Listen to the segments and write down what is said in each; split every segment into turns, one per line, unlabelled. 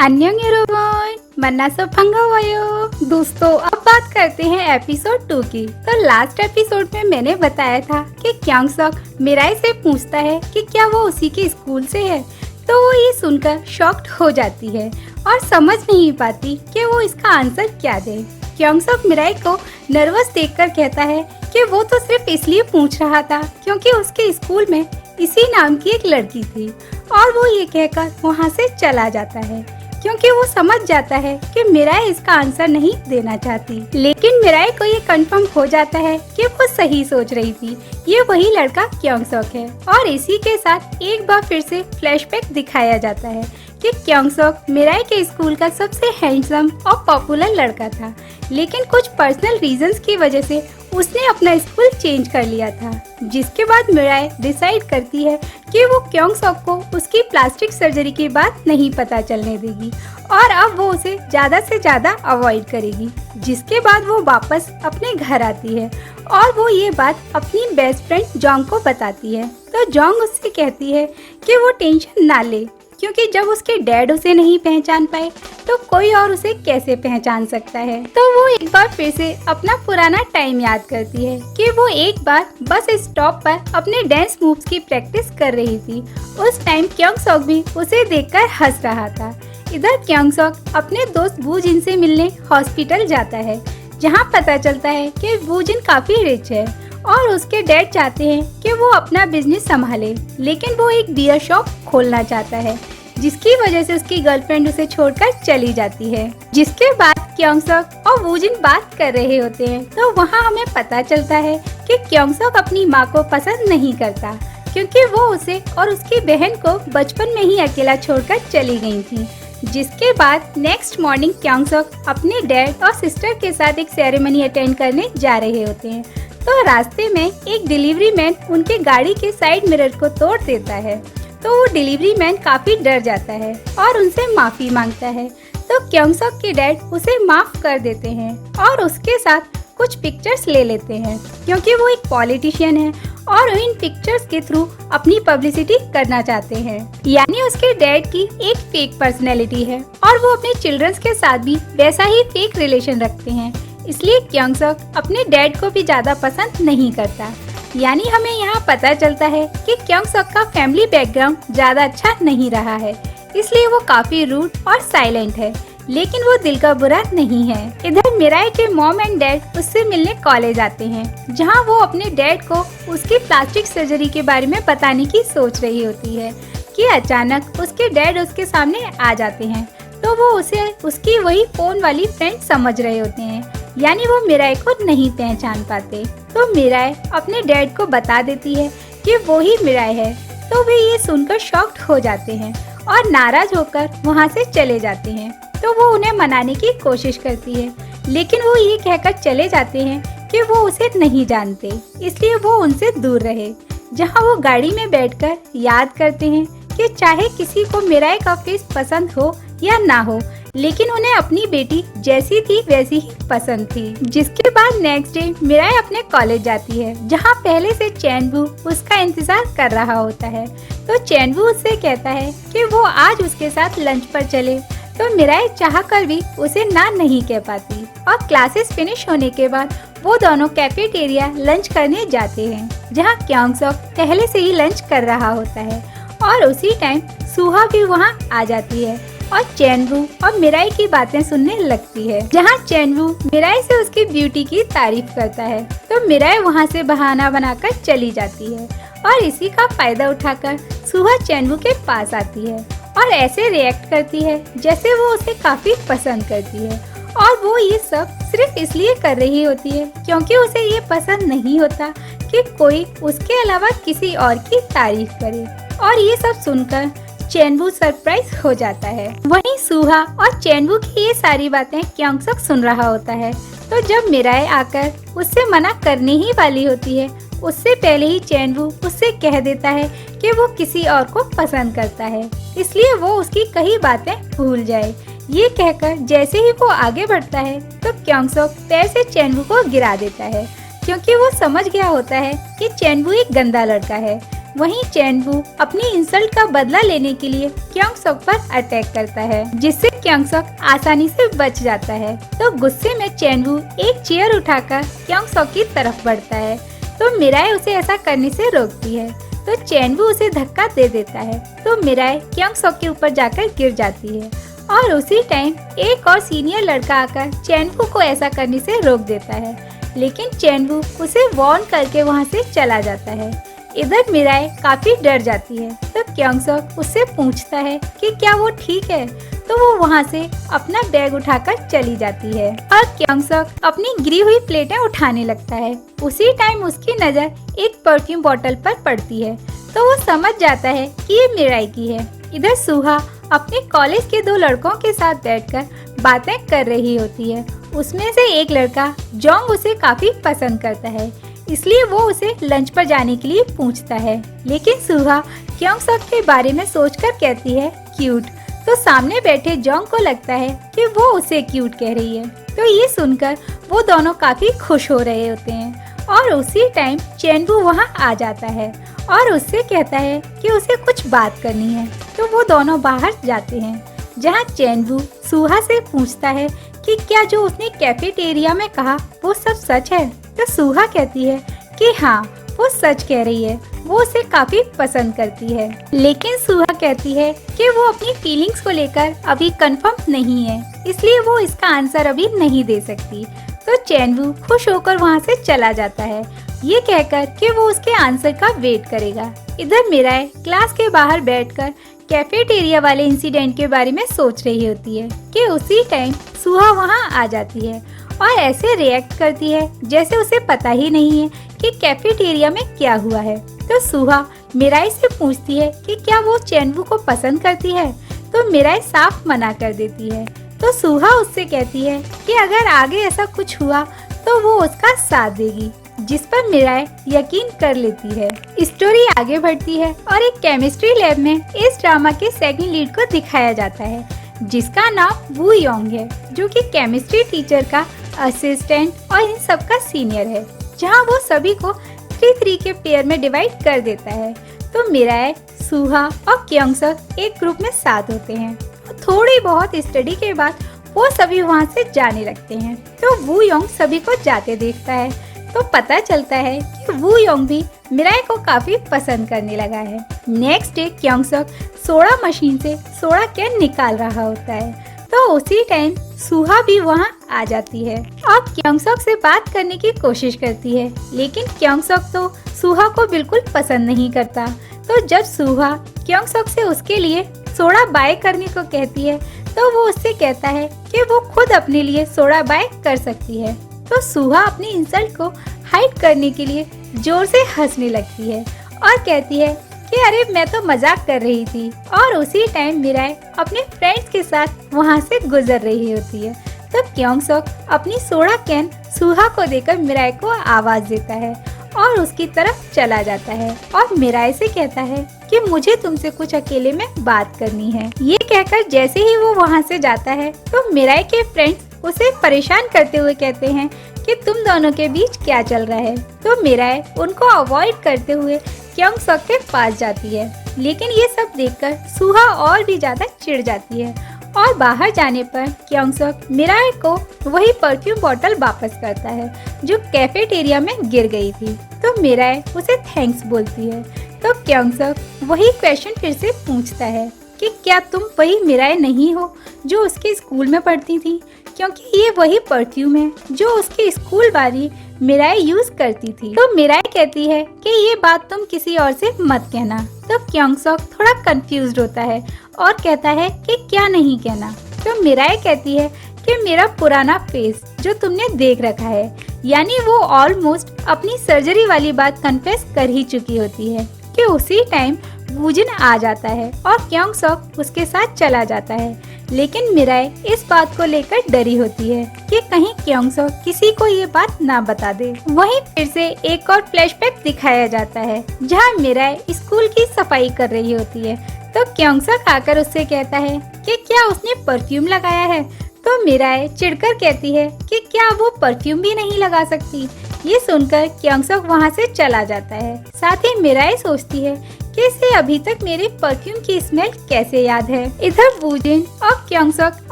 अन्यंग यरोबोन मन्ना सब फंगा वायो। दोस्तों अब बात करते हैं एपिसोड 2 की। तो लास्ट एपिसोड में मैंने बताया था कि क्यांग सॉक मिराई से पूछता है कि क्या वो उसी के स्कूल से है। तो वो ये सुनकर शॉक्ड हो जाती है और समझ नहीं पाती कि वो इसका आंसर क्या दे। क्यांग सॉक मिराई को नर्वस देखकर कहता है कि वो तो सिर्फ इसलिए पूछ रहा था क्योंकि उसके स्कूल में इसी नाम की एक लड़की थी, और वो ये कहकर वहाँ से चला जाता है क्योंकि वो समझ जाता है कि मिराई इसका आंसर नहीं देना चाहती। लेकिन मिराई को ये कंफर्म हो जाता है कि वो सही सोच रही थी, ये वही लड़का क्यांग सॉक है। और इसी के साथ एक बार फिर से फ्लैशबैक दिखाया जाता है कि क्यांग सॉक मिराई के स्कूल का सबसे हैंडसम और पॉपुलर लड़का था, लेकिन कुछ पर्सनल रीजंस की वजह से उसने अपना स्कूल चेंज कर लिया था। जिसके बाद मिराई डिसाइड करती है कि वो क्यांग सॉक को उसकी प्लास्टिक सर्जरी की बात नहीं पता चलने देगी और अब वो उसे ज्यादा से ज्यादा अवॉइड करेगी। जिसके बाद वो वापस अपने घर आती है और वो ये बात अपनी बेस्ट फ्रेंड जोंग को बताती है। तो जोंग उससे कहती है कि वो टेंशन ना ले, क्योंकि जब उसके डैड उसे नहीं पहचान पाए तो कोई और उसे कैसे पहचान सकता है। तो वो एक बार फिर से अपना पुराना टाइम याद करती है कि वो एक बार बस स्टॉप पर अपने डांस मूव्स की प्रैक्टिस कर रही थी। उस टाइम क्यांग सॉक भी उसे देखकर हंस रहा था। इधर क्यांग सॉक अपने दोस्त वू जिन से मिलने हॉस्पिटल जाता है, जहाँ पता चलता है कि वू जिन काफी रिच है और उसके डैड चाहते हैं कि वो अपना बिजनेस संभाले, लेकिन वो एक बियर शॉप खोलना चाहता है, जिसकी वजह से उसकी गर्लफ्रेंड उसे छोड़कर चली जाती है। जिसके बाद क्यांग सॉक और वू जिन बात कर रहे होते हैं, तो वहाँ हमें पता चलता है कि क्यांग सॉक अपनी माँ को पसंद नहीं करता, क्योंकि वो उसे और उसकी बहन को बचपन में ही अकेला छोड़कर चली गई थी। जिसके बाद नेक्स्ट मॉर्निंग क्यांग सॉक अपने डैड और सिस्टर के साथ एक सेरेमनी अटेंड करने जा रहे होते हैं। तो रास्ते में एक डिलीवरी मैन उनके गाड़ी के साइड मिरर को तोड़ देता है। तो वो डिलीवरी मैन काफी डर जाता है और उनसे माफी मांगता है। तो क्यांग सॉक के डैड उसे माफ कर देते हैं और उसके साथ कुछ पिक्चर्स ले लेते हैं, क्योंकि वो एक पॉलिटिशियन है और इन पिक्चर्स के थ्रू अपनी पब्लिसिटी करना चाहते हैं। यानी उसके डैड की एक फेक पर्सनैलिटी है और वो अपने चिल्ड्रंस के साथ भी वैसा ही फेक रिलेशन रखते हैं। इसलिए क्यांग सॉक अपने डैड को भी ज्यादा पसंद नहीं करता। यानी हमें यहाँ पता चलता है कि क्यांग सॉक का फैमिली बैकग्राउंड ज्यादा अच्छा नहीं रहा है, इसलिए वो काफी रूड और साइलेंट है, लेकिन वो दिल का बुरा नहीं है। इधर मिराई के मॉम एंड डैड उससे मिलने कॉलेज आते हैं, जहाँ वो अपने डैड को उसकी प्लास्टिक सर्जरी के बारे में बताने की सोच रही होती है कि अचानक उसके डैड उसके सामने आ जाते हैं। तो वो उसे उसकी वही फोन वाली फ्रेंड समझ रहे होते हैं, यानी वो मिराई को नहीं पहचान पाते। तो मिराई अपने डैड को बता देती है कि वो ही मिराई है। तो वे ये सुनकर शॉक्ड हो जाते हैं और नाराज होकर वहाँ से चले जाते हैं। तो वो उन्हें मनाने की कोशिश करती है, लेकिन वो ये कहकर चले जाते हैं कि वो उसे नहीं जानते, इसलिए वो उनसे दूर रहे। जहाँ वो गाड़ी में बैठकर याद करते हैं कि चाहे किसी को मिराई का फेस पसंद हो या ना हो, लेकिन उन्हें अपनी बेटी जैसी थी वैसी ही पसंद थी। जिसके बाद नेक्स्ट डे मिराई अपने कॉलेज जाती है, जहाँ पहले से चैन वू उसका इंतजार कर रहा होता है। तो चैन वू उससे कहता है कि वो आज उसके साथ लंच पर चले। तो मिराई चाहकर भी उसे ना नहीं कह पाती और क्लासेस फिनिश होने के बाद वो दोनों कैफेटेरिया लंच करने जाते हैं, जहाँ क्यांग सॉक पहले से ही लंच कर रहा होता है। और उसी टाइम सुहा भी वहाँ आ जाती है और चैन वू और मिराई की बातें सुनने लगती है, जहाँ चैन वू मिराई से उसकी ब्यूटी की तारीफ करता है। तो मिराई वहाँ से बहाना बनाकर चली जाती है और इसी का फायदा उठाकर सुहा चैन वू के पास आती है और ऐसे रिएक्ट करती है जैसे वो उसे काफी पसंद करती है। और वो ये सब सिर्फ इसलिए कर रही होती है क्योंकि उसे ये पसंद नहीं होता कि कोई उसके अलावा किसी और की तारीफ करे। और ये सब सुनकर चैन वू सरप्राइज हो जाता है। वहीं सुहा और चैन वू की ये सारी बातें क्यांग सॉक सुन रहा होता है। तो जब मिराई आकर उससे मना करने ही वाली होती है, उससे पहले ही चैन वू उससे कह देता है कि वो किसी और को पसंद करता है, इसलिए वो उसकी कई बातें भूल जाए। ये कहकर जैसे ही वो आगे बढ़ता है, तो क्यांग सॉक पैर से चैन वू को गिरा देता है, क्योंकि वो समझ गया होता है कि चैन वू एक गंदा लड़का है। वहीं चैनवू अपनी इंसल्ट का बदला लेने के लिए क्योंगसोक पर अटैक करता है, जिससे क्योंगसोक आसानी से बच जाता है। तो गुस्से में चैनवू एक चेयर उठाकर क्योंगसोक की तरफ बढ़ता है, तो मिराए उसे ऐसा करने से रोकती है। तो चैनवू उसे धक्का दे देता है, तो मिराए क्योंगसोक के ऊपर जाकर गिर जाती है। और उसी टाइम एक और सीनियर लड़का आकर चैनवू को ऐसा करने से रोक देता है, लेकिन चैनवू उसे वार्न करके वहाँ से चला जाता है। इधर मिराए काफी डर जाती है, तो क्योंगसोक उससे पूछता है कि क्या वो ठीक है, तो वो वहाँ से अपना बैग उठाकर चली जाती है और क्योंगसोक अपनी गिरी हुई प्लेटें उठाने लगता है। उसी टाइम उसकी नज़र एक परफ्यूम बोतल पर पड़ती है, तो वो समझ जाता है कि ये मिराई की है। इधर सुहा अपने कॉलेज के दो लड़कों के साथ बैठकर बातें कर रही होती है। उसमें से एक लड़का जोंग उसे काफी पसंद करता है, इसलिए वो उसे लंच पर जाने के लिए पूछता है, लेकिन सुहा क्योंगसोक के बारे में सोचकर कहती है क्यूट। तो सामने बैठे जोंग को लगता है कि वो उसे क्यूट कह रही है, तो ये सुनकर वो दोनों काफी खुश हो रहे होते हैं। और उसी टाइम चैनवू वहाँ आ जाता है और उससे कहता है कि उसे कुछ बात करनी है। तो वो दोनों बाहर जाते हैं, जहाँ चैनवू सुहा से पूछता है कि क्या जो उसने कैफेटेरिया में कहा वो सब सच है। तो सुहा कहती है कि हाँ, वो सच कह रही है, वो उसे काफी पसंद करती है। लेकिन सुहा कहती है कि वो अपनी फीलिंग्स को लेकर अभी कंफर्म नहीं है, इसलिए वो इसका आंसर अभी नहीं दे सकती। तो चैनवू खुश होकर वहाँ से चला जाता है, ये कहकर कि वो उसके आंसर का वेट करेगा। इधर मिराए क्लास के बाहर बैठकर कैफेटेरिया वाले इंसिडेंट के बारे में सोच रही होती है कि उसी टाइम सुहा वहाँ आ जाती है और ऐसे रिएक्ट करती है जैसे उसे पता ही नहीं है कि कैफेटेरिया में क्या हुआ है। तो सुहा मिराई से पूछती है कि क्या वो चैनवू को पसंद करती है, तो मिराई साफ मना कर देती है। तो सुहा उससे कहती है कि अगर आगे ऐसा कुछ हुआ तो वो उसका साथ देगी, जिस पर मिराई यकीन कर लेती है। स्टोरी आगे बढ़ती है और एक केमिस्ट्री लैब में इस ड्रामा के सेकंड लीड को दिखाया जाता है, जिसका नाम वू योंग है, जो कि केमिस्ट्री टीचर का असिस्टेंट और इन सब का सीनियर है, जहां वो सभी को 3-3 के पेयर में डिवाइड कर देता है। तो मिराई, सुहा और क्योंगसोक एक ग्रुप में साथ होते हैं। थोड़ी बहुत स्टडी के बाद वो सभी वहाँ से जाने लगते हैं। तो वू योंग सभी को जाते देखता है, तो पता चलता है कि वू योंग भी मिराई को काफी पसंद करने लगा है। नेक्स्ट डे क्योंगसोक सोडा मशीन से सोडा कैन निकाल रहा होता है, तो उसी टाइम सुहा भी वहाँ आ जाती है और क्योंगसोक से बात करने की कोशिश करती है, लेकिन क्योंगसोक तो सुहा को बिल्कुल पसंद नहीं करता। तो जब सुहा क्योंगसोक से उसके लिए सोडा बाय करने को कहती है, तो वो उससे कहता है कि वो खुद अपने लिए सोडा बाय कर सकती है। तो सुहा अपनी इंसल्ट को हाइड करने के लिए जोर से हंसने लगती है और कहती है कि अरे मैं तो मजाक कर रही थी। और उसी टाइम मिराई अपने फ्रेंड्स के साथ वहाँ से गुजर रही होती है। तो क्योंगसोक अपनी सोडा कैन सुहा को देकर मिराई को आवाज देता है और उसकी तरफ चला जाता है और मिराई से कहता है कि मुझे तुमसे कुछ अकेले में बात करनी है। ये कहकर जैसे ही वो वहाँ से जाता है, तो मिराई के फ्रेंड्स उसे परेशान करते हुए कहते हैं कि तुम दोनों के बीच क्या चल रहा है। तो मिराई उनको अवॉइड करते हुए क्योंगसोक के पास जाती है, लेकिन ये सब देखकर सुहा और भी ज्यादा चिढ़ जाती है और बाहर जाने पर क्योंगसोक मिराई को वही परफ्यूम बोतल वापस करता है जो कैफेटेरिया में गिर गई थी। तो मिराई उसे थैंक्स बोलती है। तो क्योंगसोक वही क्वेश्चन फिर से पूछता है कि क्या तुम वही मिराई नहीं हो जो उसके स्कूल में पढ़ती थी, क्योंकि ये वही परफ्यूम है जो उसकी स्कूल वाली मिराई यूज करती थी। तो मिराई कहती है कि ये बात तुम किसी और से मत कहना। तो क्योंगसोक थोड़ा कंफ्यूज्ड होता है और कहता है कि क्या नहीं कहना। तो मिराई कहती है कि मेरा पुराना फेस जो तुमने देख रखा है, यानी वो ऑलमोस्ट अपनी सर्जरी वाली बात कन्फेस कर ही चुकी होती है कि उसी टाइम वूजिन आ जाता है और क्योंगसोक उसके साथ चला जाता है। लेकिन मिराई इस बात को लेकर डरी होती है कि कहीं क्योंगसोक किसी को ये बात ना बता दे। वहीं फिर से एक और फ्लैशबैक दिखाया जाता है जहां मिराई स्कूल की सफाई कर रही होती है। तो क्योंगसोक आकर उससे कहता है कि क्या उसने परफ्यूम लगाया है। तो मिराई चिढ़कर कहती है कि क्या वो परफ्यूम भी नहीं लगा सकती, ये सुनकर क्योंगसोक वहाँ से चला जाता है। साथ ही मिराई सोचती है कि इसे अभी तक मेरे परफ्यूम की स्मेल कैसे याद है। इधर वूजिन और क्योंगसोक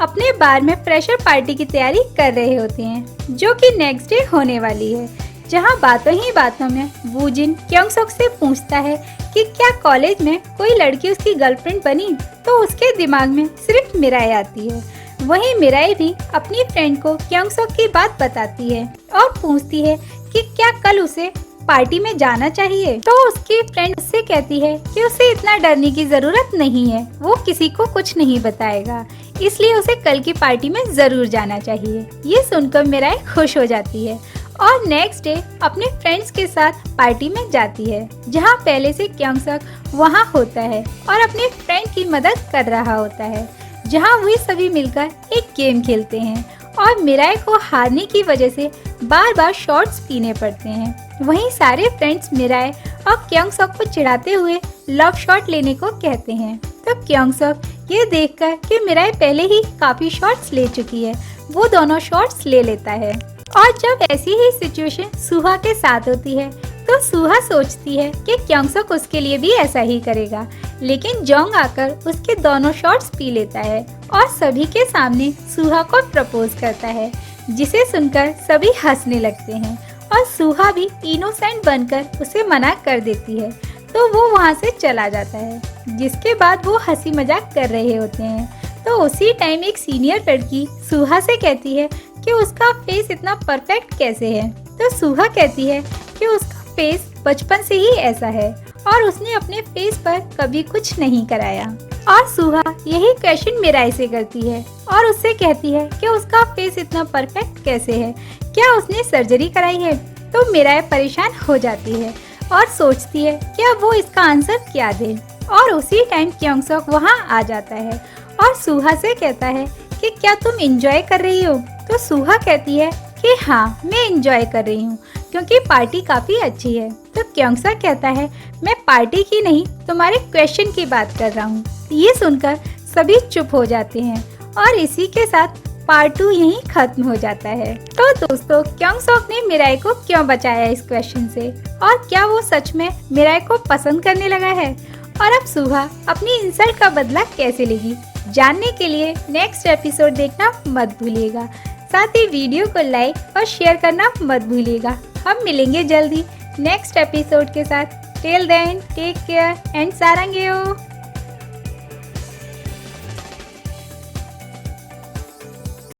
अपने बार में फ्रेशर पार्टी की तैयारी कर रहे होते हैं, जो कि नेक्स्ट डे होने वाली है। जहाँ बातों ही बातों में वूजिन क्योंगसोक से पूछता है कि क्या कॉलेज में कोई लड़की उसकी गर्लफ्रेंड बनी, तो उसके दिमाग में सिर्फ मिराई आती है। वहीं मिराई भी अपनी फ्रेंड को क्योंगसोक की बात बताती है और पूछती है कि क्या कल उसे पार्टी में जाना चाहिए। तो उसकी फ्रेंड उससे कहती है कि उसे इतना डरने की जरूरत नहीं है, वो किसी को कुछ नहीं बताएगा, इसलिए उसे कल की पार्टी में जरूर जाना चाहिए। ये सुनकर मिराई खुश हो जाती है और नेक्स्ट डे अपने फ्रेंड्स के साथ पार्टी में जाती है, जहाँ पहले से क्योंगसोक वहाँ होता है और अपने फ्रेंड की मदद कर रहा होता है, जहाँ वे सभी मिलकर एक गेम खेलते हैं और मिराई को हारने की वजह से बार बार शॉट्स पीने पड़ते हैं। वहीं सारे फ्रेंड्स मिराई और क्योंगसोक को चिढ़ाते हुए लव शॉट लेने को कहते हैं। तो क्योंगसोक ये देखकर कि मिराई पहले ही काफी शॉट्स ले चुकी है, वो दोनों शॉट्स ले लेता है। और जब ऐसी ही सिचुएशन सुहा के साथ होती है तो सुहा सोचती है कि क्योंगसोक उसके लिए भी ऐसा ही करेगा, लेकिन जोंग आकर उसके दोनों शॉट्स पी लेता है और सभी के सामने सुहा को प्रपोज करता है, जिसे सुनकर सभी हंसने लगते हैं और सुहा भी इनोसेंट बनकर उसे मना कर देती है। तो वो वहाँ से चला जाता है, जिसके बाद वो हंसी मजाक कर रहे होते हैं। तो उसी टाइम एक सीनियर लड़की सुहा से कहती है कि उसका फेस इतना परफेक्ट कैसे है। तो सुहा कहती है कि उसका फेस बचपन से ही ऐसा है और उसने अपने फेस पर कभी कुछ नहीं कराया। और सुहा यही क्वेश्चन मिराई से करती है और उससे कहती है कि उसका फेस इतना परफेक्ट कैसे है, क्या उसने सर्जरी कराई है। तो मिराई परेशान हो जाती है और सोचती है कि अब वो इसका आंसर क्या दे। और उसी टाइम क्योंगसोक वहाँ आ जाता है और सुहा से कहता है कि क्या तुम एंजॉय कर रही हो। तो सुहा कहती है कि हाँ, मैं एंजॉय कर रही हूँ क्योंकि पार्टी काफी अच्छी है। तो क्योंगसोक कहता है मैं पार्टी की नहीं, तुम्हारे क्वेश्चन की बात कर रहा हूँ। ये सुनकर सभी चुप हो जाते हैं और इसी के साथ पार्ट 2 यहीं खत्म हो जाता है। तो दोस्तों, क्योंगसोक ने मिराई को क्यों बचाया इस क्वेश्चन से, और क्या वो सच में मिराई को पसंद करने लगा है, और अब सुहा अपनी इंसल्ट का बदला कैसे लेगी, जानने के लिए नेक्स्ट एपिसोड देखना मत भूलिएगा। साथ ही वीडियो को लाइक और शेयर करना मत भूलिएगा। हम मिलेंगे जल्दी नेक्स्ट एपिसोड के साथ। Till then take care and सारंगेयो।